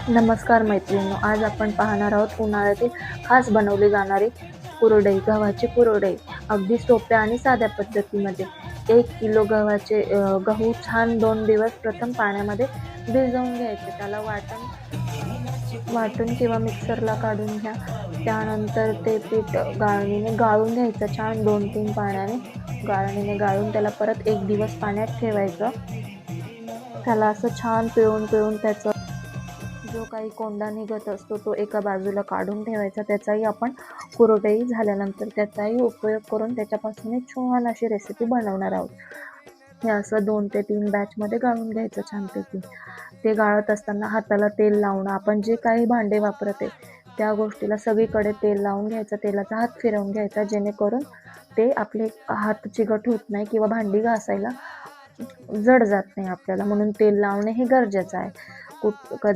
नमस्कार मैत्रिणींनो, आज आपण पाहणार आहोत उन्हाळ्यातील खास बनवली जाणारी कुरडई, गव्हाची कुरडई. अगदी सोप्या आणि साध्या पद्धतीमध्ये. 1 किलो गहू छान 2 दिवस प्रथम पाण्यामध्ये भिजवून घ्यायचे. त्याला वाटून किंवा मिक्सरला काढून घ्या. त्यानंतर ते पीठ गाळणीने गाळून घ्यायचं छान 2-3 पाण्याने. गाळणीने गाळून त्याला परत 1 दिवस पाण्यात ठेवायचं. त्याला असं छान पिळून त्याचं जो काही कोंडा निघत असतो तो एका बाजूला काढून ठेवायचा. त्याचाही आपण कुरडई झाल्यानंतर त्याचाही उपयोग करून त्याच्यापासून एक छान अशी रेसिपी बनवणार आहोत. हे असं 2 ते 3 बॅचमध्ये गाळून घ्यायचं छानपैकी. ते गाळत असताना हाताला तेल लावणं, आपण जे काही भांडे वापरत आहे त्या गोष्टीला सगळीकडे तेल लावून घ्यायचं. तेलाचा हात फिरवून घ्यायचा जेणेकरून ते आपले हात चिकट होत नाही किंवा भांडी घासायला जड जात नाही आपल्याला, म्हणून तेल लावणे हे गरजेचं आहे. कधी